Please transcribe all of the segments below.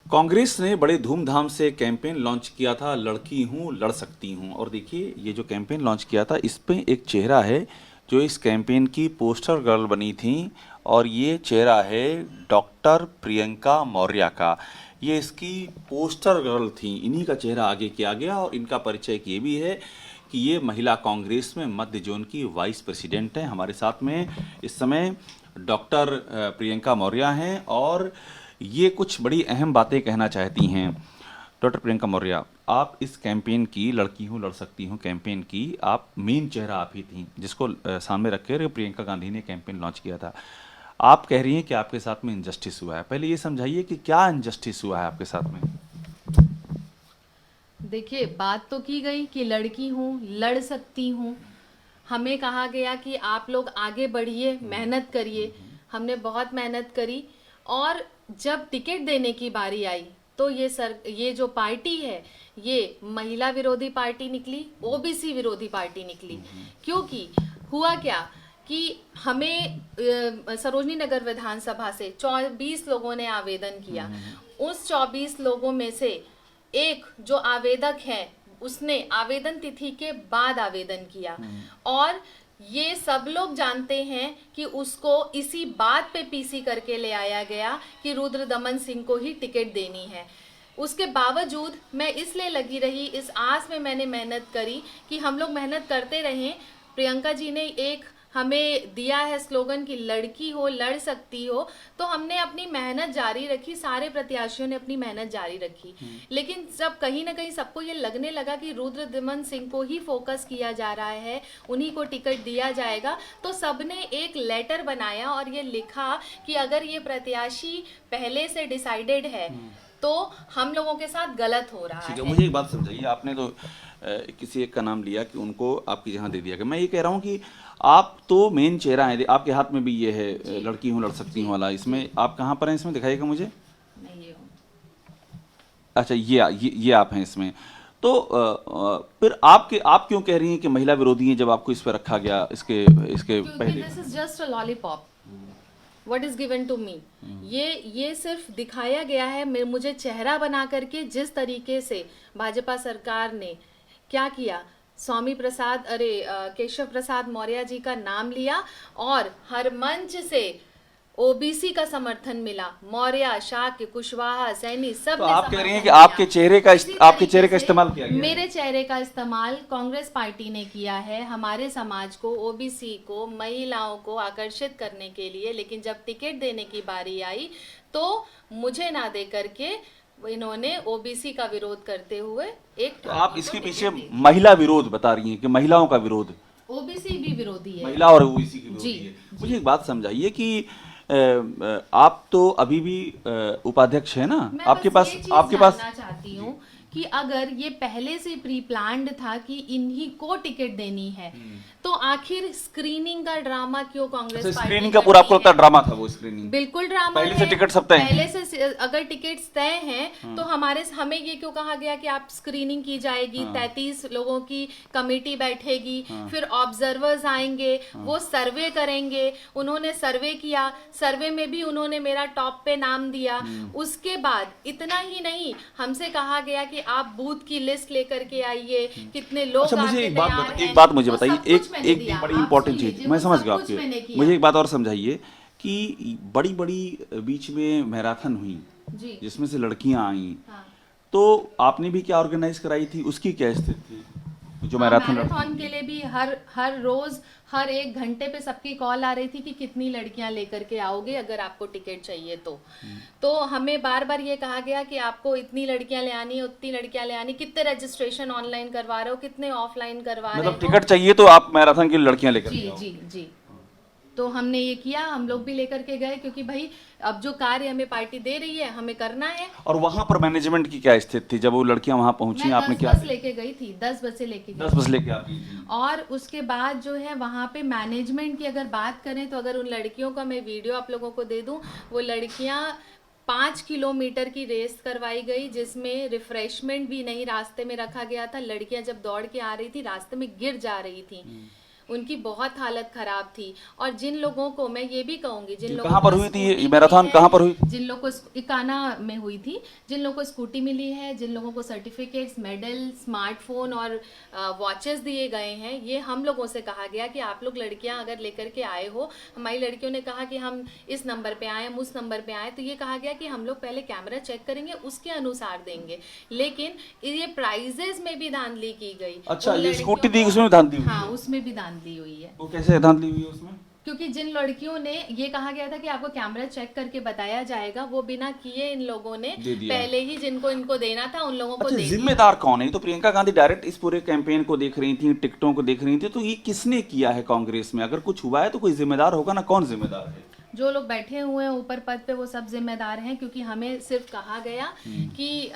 कांग्रेस ने बड़े धूमधाम से कैंपेन लॉन्च किया था, लड़की हूँ लड़ सकती हूँ। और देखिए, ये जो कैंपेन लॉन्च किया था, इस पे एक चेहरा है जो इस कैंपेन की पोस्टर गर्ल बनी थी। और ये चेहरा है डॉक्टर प्रियंका मौर्य का। ये इसकी पोस्टर गर्ल थी, इन्हीं का चेहरा आगे किया गया। और इनका परिचय ये भी है कि ये महिला कांग्रेस में मध्य जोन की वाइस प्रेसिडेंट हैं। हमारे साथ में इस समय डॉक्टर प्रियंका मौर्य हैं और ये कुछ बड़ी अहम बातें कहना चाहती हैं। डॉक्टर प्रियंका मौर्य, आप इस कैंपेन की, लड़की हूँ लड़ सकती हूँ कैंपेन की, आप मेन चेहरा आप ही थी, जिसको सामने रख कर प्रियंका गांधी ने कैंपेन लॉन्च किया था। आप कह रही हैं कि आपके साथ में इनजस्टिस हुआ है। पहले ये समझाइए कि क्या इनजस्टिस हुआ है आपके साथ में। देखिए, बात तो की गई कि लड़की हूँ लड़ सकती हूँ। हमें कहा गया कि आप लोग आगे बढ़िए, मेहनत करिए। हमने बहुत मेहनत करी और जब टिकट देने की बारी आई तो ये जो पार्टी है ये महिला विरोधी पार्टी निकली, ओबीसी विरोधी पार्टी निकली। क्योंकि हुआ क्या कि हमें सरोजनी नगर विधानसभा से 24 लोगों ने आवेदन किया। उस 24 लोगों में से एक जो आवेदक है उसने आवेदन तिथि के बाद आवेदन किया और ये सब लोग जानते हैं कि उसको इसी बात पे पीसी करके ले आया गया कि रुद्र दमन सिंह को ही टिकट देनी है। उसके बावजूद मैं इसलिए लगी रही, इस आस में मैंने मेहनत करी कि हम लोग मेहनत करते रहें। प्रियंका जी ने एक हमें दिया है स्लोगन कि लड़की हो लड़ सकती हो, तो हमने अपनी मेहनत जारी रखी, सारे प्रत्याशियों ने अपनी मेहनत जारी रखी। लेकिन जब कहीं ना कहीं सबको ये लगने लगा कि रुद्र दमन सिंह को ही फोकस किया जा रहा है, उन्हीं को टिकट दिया जाएगा, तो सबने एक लेटर बनाया और ये लिखा कि अगर ये प्रत्याशी पहले से डिसाइडेड है तो हम लोगों के साथ गलत हो रहा ठीक है, है। मुझे एक बात समझाइए। आपने तो किसी एक का नाम लिया कि उनको आपकी जगह दे दिया गया। मैं ये कह रहा हूँ कि आप तो मेन चेहरा है, आपके हाथ में भी ये है लड़की हूँ लड़ सकती हूँ वाला। इसमें आप कहाँ पर हैं, इसमें दिखाइएगा मुझे। मैं ये हूँ। अच्छा, ये आप हैं इसमें। तो फिर आप क्यों कह रही हैं कि महिला विरोधी हैं जब आपको इस पर रखा गया इसके इसके क्योंकि पहले। This is just a lollipop what is given to me. ये सिर्फ दिखाया गया है, मुझे चेहरा बना करके। जिस तरीके से भाजपा सरकार ने क्या किया, स्वामी प्रसाद केशव प्रसाद मौर्य जी का नाम लिया और हर मंच से ओबीसी का समर्थन मिला। मौर्य, शाक्य, कुशवाहा, सैनी सब तो ने आप कह रही हैं समर्थन कि किया। इसी आपके चेहरे का तरीके से इस्तेमाल किया गया है। मेरे चेहरे का इस्तेमाल कांग्रेस पार्टी ने किया है हमारे समाज को, ओबीसी को, महिलाओं को आकर्षित करने के लिए। लेकिन जब टिकट देने की बारी आई तो मुझे ना दे करके इन्होंने ओबीसी का विरोध करते हुए एक तो आप इसके पीछे महिला विरोध बता रही हैं कि महिलाओं का विरोध, ओबीसी भी विरोधी है। महिला और ओबीसी की जी विरोधी है। मुझे एक बात समझाइए कि आप तो अभी भी उपाध्यक्ष है ना, मैं आपके बस पास ये चीज आपके पास। जानना चाहती हूँ कि अगर ये पहले से प्री प्लान्ड था कि इन्हीं को टिकट देनी है तो आखिर स्क्रीनिंग का ड्रामा क्यों कांग्रेस अच्छा, पार्टी स्क्रीनिंग का पूरा आपको करती लगता है है? ड्रामा था वो स्क्रीनिंग। बिल्कुल ड्रामा पहले है। से टिकट सब तय हैं। पहले से अगर टिकट्स तय हैं तो हमें ये क्यों कहा गया कि आप स्क्रीनिंग की जाएगी, 33 लोगों की कमेटी बैठेगी, फिर ऑब्जर्वर्स आएंगे, वो सर्वे करेंगे। उन्होंने सर्वे किया, सर्वे में भी उन्होंने मेरा टॉप पे नाम दिया। उसके बाद इतना ही नहीं, हमसे कहा गया कि आप बूथ की लिस्ट लेकर के आइए, कितने लोग अच्छा, मुझे आपके तैयार हैं। एक बात मुझे वो बताइए, सब कुछ एक मैंने एक दिया। बड़ी आप इंपॉर्टेंट सुन चीज लीजिए, मैं वो समझ सब गया कुछ आपके। मैंने किया। मुझे एक बात और समझाइए कि बड़ी बड़ी बीच में मैराथन हुई जी जिसमें से लड़कियां आई, हाँ। तो आपने भी क्या ऑर्गेनाइज कराई थी, उसकी क्या स्थिति थी जो हाँ, मैराथन मैराथन लड़की के थी? लिए भी हर रोज हर एक घंटे पे सबकी कॉल आ रही थी कि कितनी लड़कियां लेकर के आओगे अगर आपको टिकट चाहिए तो हमें बार बार ये कहा गया कि आपको इतनी लड़कियां ले आनी, उतनी लड़कियां ले आनी, कितने रजिस्ट्रेशन ऑनलाइन करवा रहे हो, कितने ऑफलाइन करवा रहे मतलब हो। टिकट चाहिए तो आप मैराथन की लड़कियां लेकर जी के आओ। जी जी। तो हमने ये किया, हम लोग भी लेकर के गए क्योंकि भाई अब जो कार्य हमें पार्टी दे रही है हमें करना है। और वहां पर मैनेजमेंट की क्या स्थिति थी जब वो लड़कियां वहां पहुंची, मैं आपने 10 क्या बस किया? लेके गई थी, 10 बस से लेके गई 10 बस थी। लेके आ गई थी। और उसके बाद जो है वहाँ पे मैनेजमेंट की अगर बात करें तो अगर उन लड़कियों का मैं वीडियो आप लोगों को दे दूं, वो लड़कियां 5 किलोमीटर की रेस करवाई गई जिसमें रिफ्रेशमेंट भी नहीं रास्ते में रखा गया था। लड़कियां जब दौड़ के आ रही थी रास्ते में गिर जा रही थी। उनकी बहुत हालत खराब थी। और जिन लोगों को मैं ये भी कहूंगी, जिन लोगों कहाँ पर को हुई थी ये स्कूटी मैराथन, मिली कहाँ पर है, हुई? जिन लोगों को इकाना में हुई थी, जिन लोगों को स्कूटी मिली है, जिन लोगों को सर्टिफिकेट्स, मेडल, स्मार्टफोन और वॉचेस दिए गए हैं, ये हम लोगों से कहा गया कि आप लोग लड़कियां अगर लेकर के आए हो, हमारी लड़कियों ने कहा कि हम इस नंबर पे आए, हम उस नंबर पे आए, तो ये कहा गया कि हम लोग पहले कैमरा चेक करेंगे, उसके अनुसार देंगे। लेकिन ये प्राइजेस में भी धांधली की गई। अच्छा, उन ये लड़कियों स्कूटी दी को- उसमें धांधली हुई हाँ, है? उसमें भी धांधली हुई है। वो कैसे धांधली हुई है उसमें? क्योंकि जिन लड़कियों ने ये कहा गया था कि आपको कैमरा चेक करके बताया जाएगा, वो बिना किए इन लोगों ने दे दिया। पहले ही जिनको इनको देना था उन लोगों को अच्छा, दे दिया। जिम्मेदार कौन है? ये तो प्रियंका गांधी डायरेक्ट इस पूरे कैंपेन को देख रही थी, टिकटों को देख रही थी, तो ये किसने किया है कांग्रेस में? अगर कुछ हुआ है तो कोई जिम्मेदार होगा ना, कौन जिम्मेदार है? जो लोग बैठे हुए हैं ऊपर पद पे वो सब जिम्मेदार हैं, क्योंकि हमें सिर्फ कहा गया कि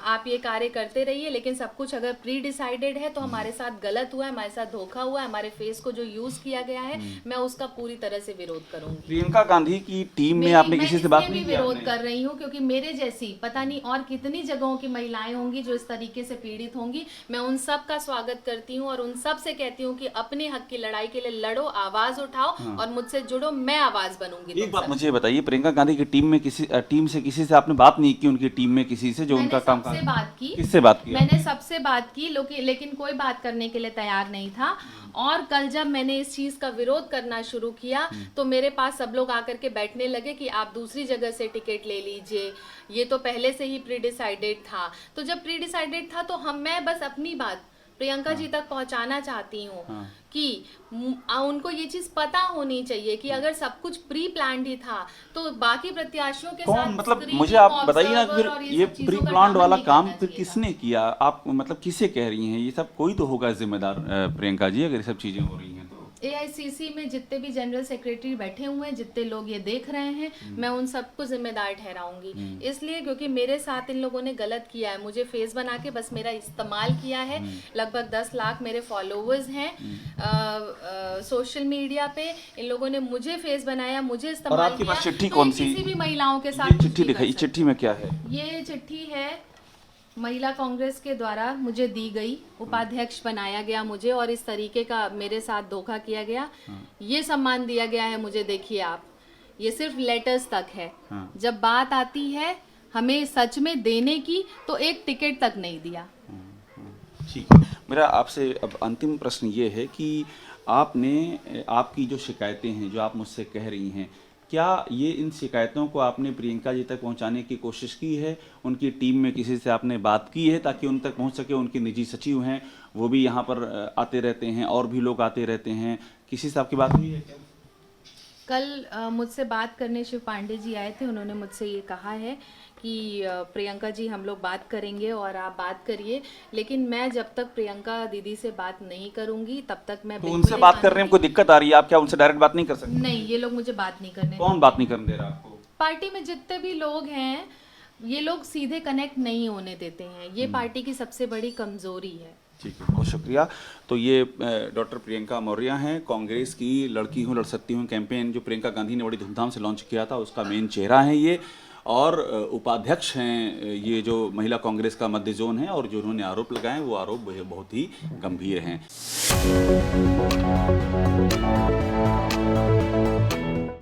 आप ये कार्य करते रहिए, लेकिन सब कुछ अगर प्री डिसाइडेड है तो हमारे साथ गलत हुआ है, हमारे साथ धोखा हुआ है, हमारे फेस को जो यूज किया गया है, मैं उसका पूरी तरह से विरोध करूंगी। प्रियंका गांधी की टीम में आपने मैं किसी से बात इसलिए नहीं भी की? विरोध आपने? कर रही हूँ क्योंकि मेरे जैसी पता नहीं और कितनी जगहों की महिलाएं होंगी जो इस तरीके से पीड़ित होंगी। मैं उन सब का स्वागत करती हूँ और उन सब से कहती हूँ कि अपने हक की लड़ाई के लिए लड़ो, आवाज उठाओ और मुझसे जुड़ो, मैं आवाज बनूंगी। एक बात मुझे बताइए, प्रियंका गांधी की टीम से किसी से आपने बात नहीं की? उनकी टीम में किसी से जो मैंने उनका काम सबसे बात की। किससे बात की? मैंने सबसे बात की, लेकिन कोई बात करने के लिए तैयार नहीं था। और कल जब मैंने इस चीज का विरोध करना शुरू किया तो मेरे पास सब लोग आकर के बैठने लगे कि आप दूसरी जगह से टिकट ले लीजिए, ये तो पहले से ही प्री डिसाइडेड था। तो जब प्री डिसाइडेड था तो मैं बस अपनी बात प्रियंका जी तक पहुंचाना चाहती हूँ कि उनको ये चीज पता होनी चाहिए कि अगर सब कुछ प्री प्लान्ड ही था तो बाकी प्रत्याशियों के साथ मतलब screening, मुझे आप बताइए ना, observer और फिर ये सब चीजों प्री का प्लान्ड ड्रामा वाला नहीं काम करना फिर चाहिए था। किसने किया? आप मतलब किसे कह रही हैं ये सब? कोई तो होगा जिम्मेदार प्रियंका जी, अगर ये सब चीजें हो रही हैं तो। AICC में जितने भी जनरल सेक्रेटरी बैठे हुए हैं, जितने लोग ये देख रहे हैं, मैं उन सबको जिम्मेदार ठहराऊंगी। इसलिए क्योंकि मेरे साथ इन लोगों ने गलत किया है, मुझे फेस बना के बस मेरा इस्तेमाल किया है। लगभग 10 लाख मेरे फॉलोवर्स हैं सोशल मीडिया पे। इन लोगों ने मुझे फेस बनाया, मुझे इस्तेमाल आपके किया। पास चिट्ठी तो कौन ये सी? किसी भी महिलाओं के ये साथ चिट्ठी दिखाई, चिट्ठी में क्या है? ये चिट्ठी है महिला कांग्रेस के द्वारा मुझे दी गई, उपाध्यक्ष बनाया गया मुझे और इस तरीके का मेरे साथ धोखा किया गया। ये सम्मान दिया गया है मुझे। देखिए आप, ये सिर्फ लेटर्स तक है। जब बात आती है हमें सच में देने की तो एक टिकट तक नहीं दिया। ठीक है, मेरा आपसे अब अंतिम प्रश्न ये है कि आपने आपकी जो शिकायतें हैं जो आप मुझसे कह रही हैं, क्या ये इन शिकायतों को आपने प्रियंका जी तक पहुंचाने की कोशिश की है? उनकी टीम में किसी से आपने बात की है ताकि उन तक पहुंच सके? उनके निजी सचिव हैं, वो भी यहाँ पर आते रहते हैं और भी लोग आते रहते हैं, किसी से आपकी बात हुई है क्या? कल मुझसे बात करने शिव पांडे जी आए थे, उन्होंने मुझसे ये कहा है कि प्रियंका जी हम लोग बात करेंगे और आप बात करिए, लेकिन मैं जब तक प्रियंका दीदी से बात नहीं करूंगी तब तक मैं तो बिल्कुल उनसे ही बात करने में कानूनी- कोई दिक्कत आ रही है? आप क्या उनसे डायरेक्ट बात नहीं कर सकते? नहीं, ये लोग मुझे बात नहीं करने। कौन बात नहीं करने दे रहा आपको? पार्टी में जितने भी लोग हैं ये लोग सीधे कनेक्ट नहीं होने देते हैं, ये पार्टी की सबसे बड़ी कमजोरी है। ठीक है, बहुत शुक्रिया। तो ये डॉक्टर प्रियंका मौर्य हैं, कांग्रेस की लड़की हूँ लड़ सकती हूँ कैंपेन जो प्रियंका गांधी ने बड़ी धूमधाम से लॉन्च किया था, उसका मेन चेहरा है ये, और उपाध्यक्ष हैं ये जो महिला कांग्रेस का मध्य जोन है, और जो उन्होंने आरोप लगाए वो आरोप बहुत ही गंभीर हैं।